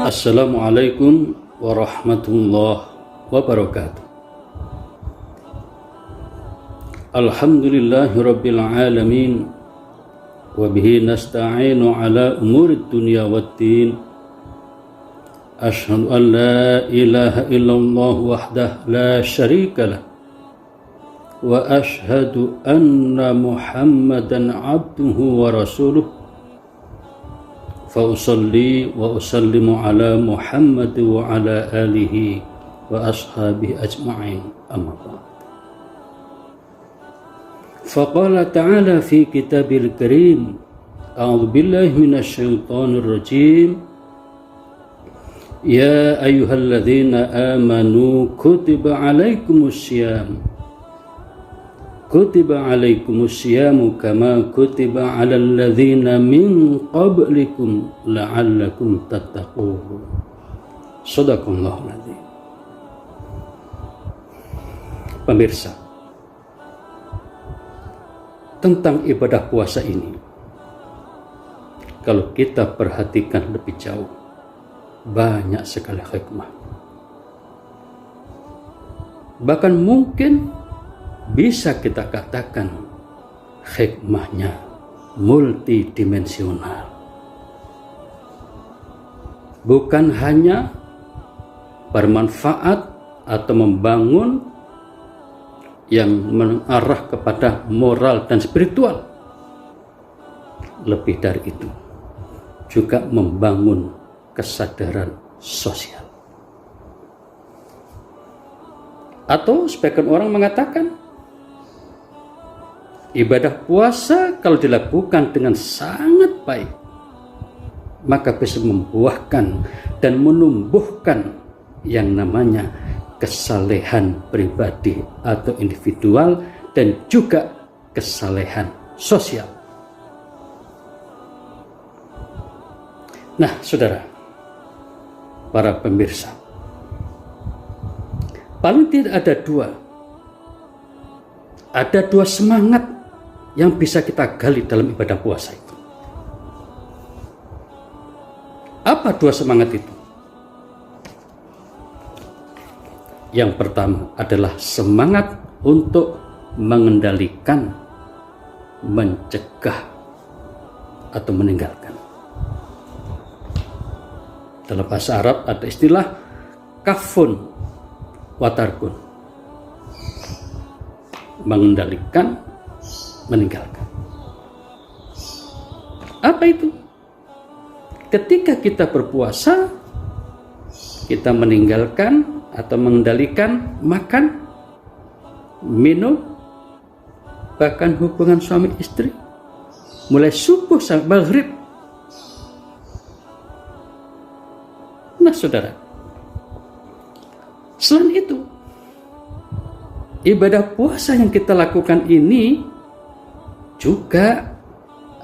Assalamualaikum warahmatullahi wabarakatuh. Alhamdulillahi rabbil alamin, wa bihi nasta'inu ala umurid dunya waddin. Asyhadu an la ilaha illallah wahdahu la syarika lah, wa asyhadu anna Muhammadan abduhu wa rasuluh. Fa usalli wa usallimu ala Muhammad wa ala alihi wa ashabihi ajma'in, amma ba'd. Faqala ta'ala fi kitabil karim, a'udzu billahi minasy syaithanir rajim. Ya ayyuhalladzina amanu kutiba alaikumus syiyamu kama kutiba alal ladzina min qablikum la'allakum tattaqun. Shadaqallahul adzim. Pemirsa, tentang ibadah puasa ini, kalau kita perhatikan lebih jauh, banyak sekali hikmah. Bahkan mungkin bisa kita katakan hikmahnya multidimensional. Bukan hanya bermanfaat atau membangun yang mengarah kepada moral dan spiritual. Lebih dari itu, juga membangun kesadaran sosial. Atau sebagian orang mengatakan, ibadah puasa kalau dilakukan dengan sangat baik, maka bisa membuahkan dan menumbuhkan yang namanya kesalehan pribadi atau individual dan juga kesalehan sosial. Nah, saudara, para pemirsa, paling tidak ada dua semangat yang bisa kita gali dalam ibadah puasa itu. Apa dua semangat itu? Yang pertama adalah semangat untuk mengendalikan, mencegah, atau meninggalkan. Dalam bahasa Arab ada istilah kafun watarkun, mengendalikan, meninggalkan. Apa itu? Ketika kita berpuasa, kita meninggalkan atau mengendalikan makan, minum, bahkan hubungan suami istri, mulai subuh sampai maghrib. Nah, saudara, selain itu, ibadah puasa yang kita lakukan ini juga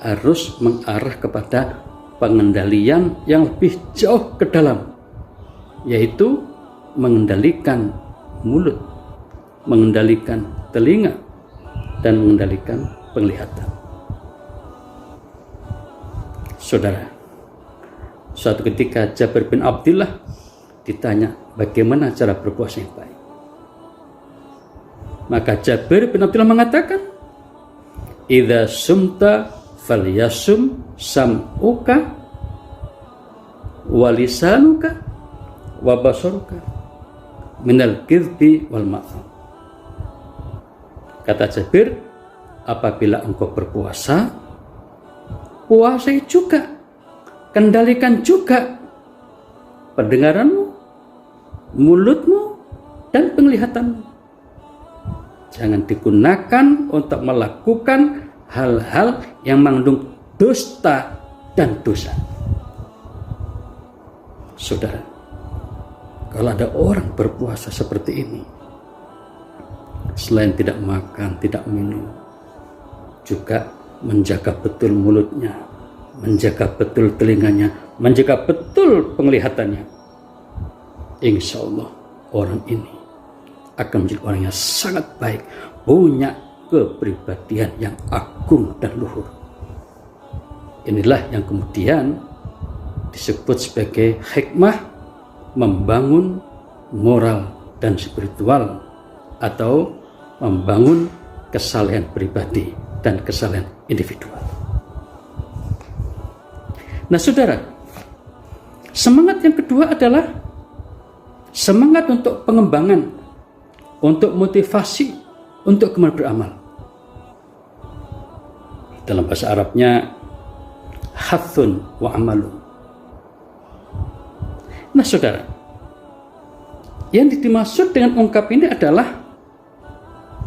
harus mengarah kepada pengendalian yang lebih jauh ke dalam, yaitu mengendalikan mulut, mengendalikan telinga, dan mengendalikan penglihatan. Saudara, suatu ketika Jabir bin Abdullah ditanya bagaimana cara berpuasa yang baik. Maka Jabir bin Abdullah mengatakan, idza sumta falyasum sam'uka wa lisanuka wa basaruka minal kidbi wal ma'am. Kata Jabir, apabila engkau berpuasa, puasai juga, kendalikan juga pendengaranmu, mulutmu, dan penglihatanmu. Jangan digunakan untuk melakukan hal-hal yang mengandung dusta dan dosa. Saudara, kalau ada orang berpuasa seperti ini, selain tidak makan, tidak minum, juga menjaga betul mulutnya, menjaga betul telinganya, menjaga betul penglihatannya, insya Allah orang ini akan menjadi orang yang sangat baik, punya kepribadian yang agung dan luhur. Inilah yang kemudian disebut sebagai hikmah membangun moral dan spiritual atau membangun kesalehan pribadi dan kesalehan individual. Nah saudara, semangat yang kedua adalah semangat untuk pengembangan, untuk motivasi, untuk kemampuan beramal. Dalam bahasa Arabnya hathun wa amalun. Nah saudara, yang dimaksud dengan ungkap ini adalah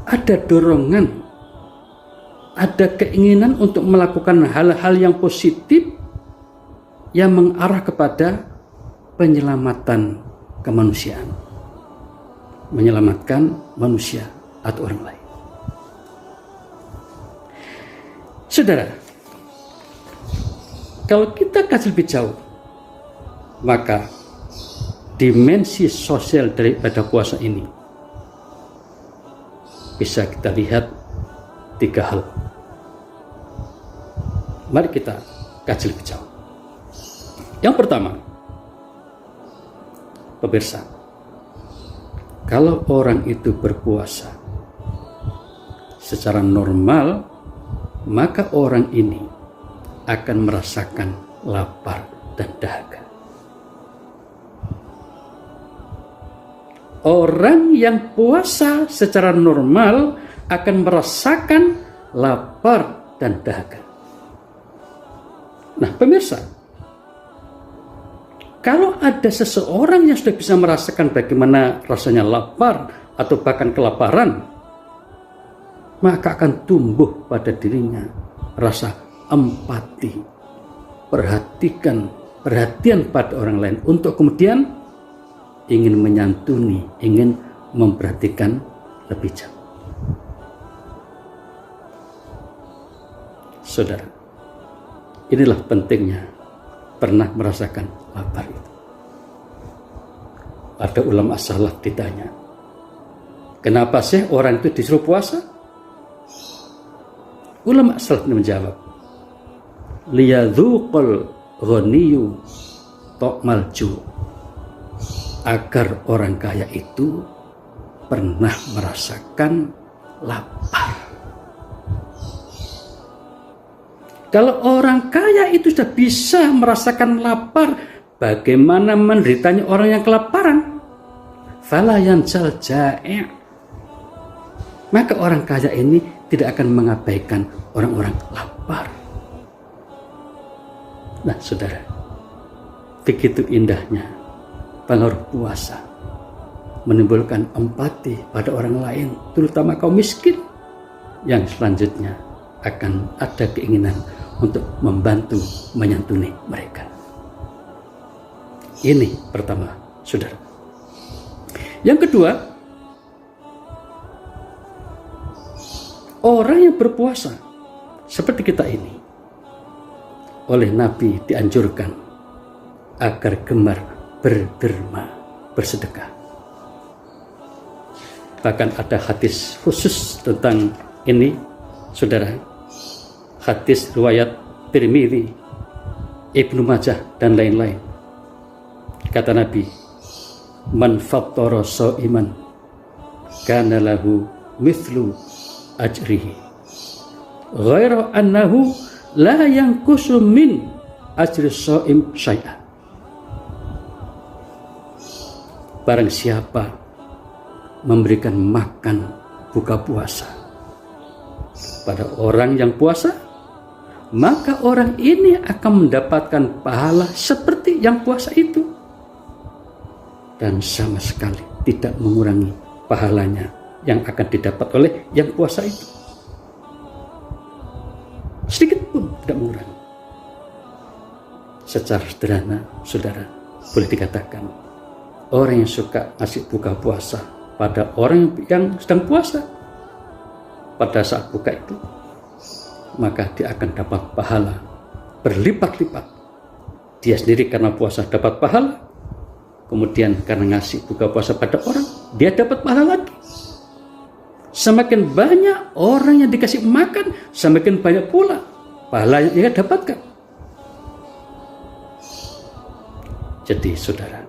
ada dorongan, ada keinginan untuk melakukan hal-hal yang positif yang mengarah kepada penyelamatan kemanusiaan, menyelamatkan manusia atau orang lain. Saudara, kalau kita kaji lebih jauh, maka dimensi sosial daripada puasa ini bisa kita lihat 3 hal. Mari kita kaji lebih jauh. Yang pertama, pemirsa, kalau orang itu berpuasa secara normal, maka orang ini akan merasakan lapar dan dahaga. Orang yang puasa secara normal akan merasakan lapar dan dahaga. Nah, pemirsa, kalau ada seseorang yang sudah bisa merasakan bagaimana rasanya lapar atau bahkan kelaparan, maka akan tumbuh pada dirinya rasa empati, perhatian pada orang lain untuk kemudian ingin menyantuni, ingin memperhatikan lebih jauh. Saudara, inilah pentingnya pernah merasakan lapar itu. Ada ulama salaf ditanya, kenapa sih orang itu disuruh puasa? Ulama salaf menjawab, liyadzuqal ghaniyyu ta'mal ju', agar orang kaya itu pernah merasakan lapar. Kalau orang kaya itu sudah bisa merasakan lapar, bagaimana menderitanya orang yang kelaparan? Fala yanjal ja'i', maka orang kaya ini tidak akan mengabaikan orang-orang lapar. Nah saudara, begitu indahnya pengaruh puasa menimbulkan empati pada orang lain, terutama kaum miskin, yang selanjutnya akan ada keinginan untuk membantu menyantuni mereka. Ini pertama, saudara. Yang kedua, orang yang berpuasa seperti kita ini oleh Nabi dianjurkan agar gemar berderma, bersedekah. Bahkan ada hadis khusus tentang ini, saudara. Hadis riwayat Tirmidzi, Ibnu Majah dan lain-lain. Kata Nabi, man fattara shaiman kana lahu mithlu ajrihi ghaira annahu la yanqusu min ajri shaim syai'an. Barang siapa memberikan makan buka puasa pada orang yang puasa, maka orang ini akan mendapatkan pahala seperti yang puasa itu, dan sama sekali tidak mengurangi pahalanya yang akan didapat oleh yang puasa itu. Sedikit pun tidak mengurangi. Secara sederhana, saudara, boleh dikatakan orang yang suka ngasih buka puasa pada orang yang sedang puasa, pada saat buka itu, maka dia akan dapat pahala berlipat-lipat. Dia sendiri karena puasa dapat pahala, kemudian karena ngasih buka puasa pada orang, dia dapat pahala lagi. Semakin banyak orang yang dikasih makan, semakin banyak pula pahala yang dia dapatkan. Jadi saudara,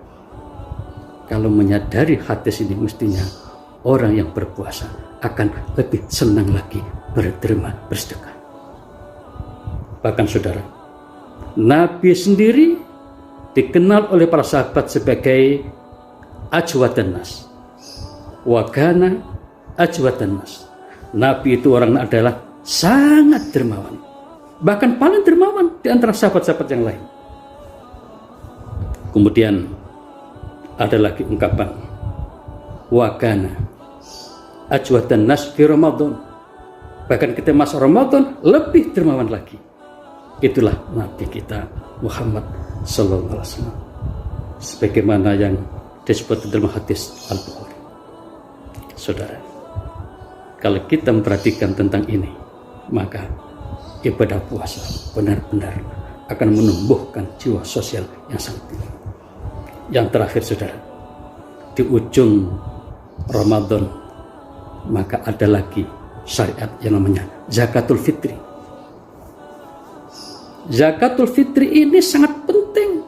kalau menyadari hadis ini, mestinya orang yang berpuasa akan lebih senang lagi berderma, bersedekah. Bahkan saudara, Nabi sendiri dikenal oleh para sahabat sebagai ajwadan nas. Wa kana ajwadan nas. Nabi itu orang adalah sangat dermawan. Bahkan paling dermawan di antara sahabat-sahabat yang lain. Kemudian ada lagi ungkapan wa kana ajwadan nas fi Ramadan. Bahkan kita masuk Ramadan lebih dermawan lagi. Itulah Nabi kita Muhammad sallallahu alaihi wasallam, sebagaimana yang disebut dalam hadis Al-Bukhari. Saudara, kalau kita memperhatikan tentang ini, maka ibadah puasa benar-benar akan menumbuhkan jiwa sosial yang sangat tinggi. Yang terakhir saudara, di ujung Ramadan maka ada lagi syariat yang namanya zakatul fitri. Zakatul fitri ini sangat penting.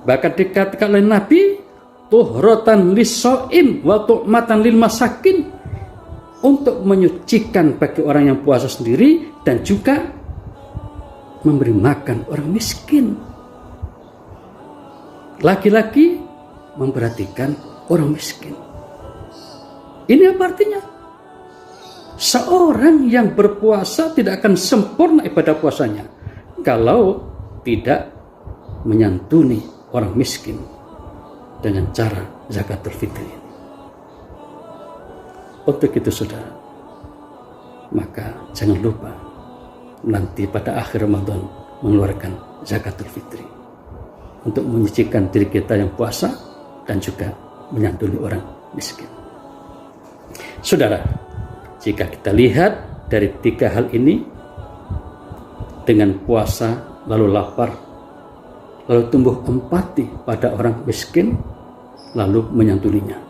Bahkan dikatakan oleh Nabi, tuhratan lis-shaim wa tu'matan lil masakin, untuk menyucikan bagi orang yang puasa sendiri dan juga memberi makan orang miskin. Laki-laki memperhatikan orang miskin. Ini apa artinya? Seorang yang berpuasa tidak akan sempurna ibadah puasanya kalau tidak menyantuni orang miskin dengan cara zakatul fitri. Untuk itu saudara, maka jangan lupa nanti pada akhir Ramadan mengeluarkan zakatul fitri untuk menyucikan diri kita yang puasa dan juga menyantuni orang miskin. Saudara, jika kita lihat dari tiga hal ini, dengan puasa lalu lapar, lalu tumbuh empati pada orang miskin, lalu menyantuninya.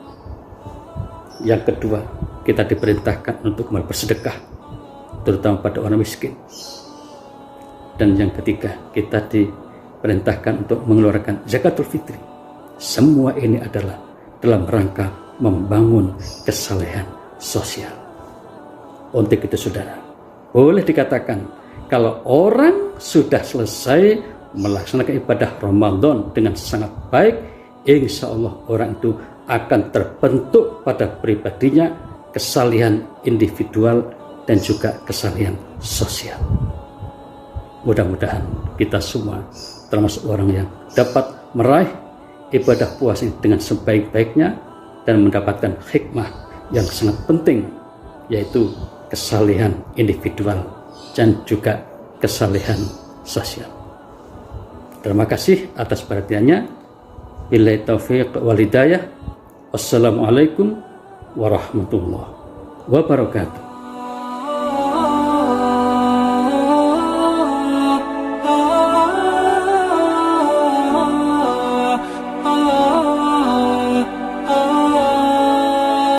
Yang kedua, kita diperintahkan untuk bersedekah, terutama pada orang miskin. Dan yang ketiga, kita diperintahkan untuk mengeluarkan zakatul fitri. Semua ini adalah dalam rangka membangun kesalehan sosial. Untuk itu saudara, boleh dikatakan kalau orang sudah selesai melaksanakan ibadah Ramadan dengan sangat baik, insya Allah orang itu akan terbentuk pada pribadinya kesalehan individual dan juga kesalehan sosial. Mudah-mudahan kita semua termasuk orang yang dapat meraih ibadah puasa dengan sebaik-baiknya dan mendapatkan hikmah yang sangat penting, yaitu kesalehan individual dan juga kesalehan sosial. Terima kasih atas perhatiannya. Billahi taufiq wal hidayah. Wassalamualaikum warahmatullahi wabarakatuh.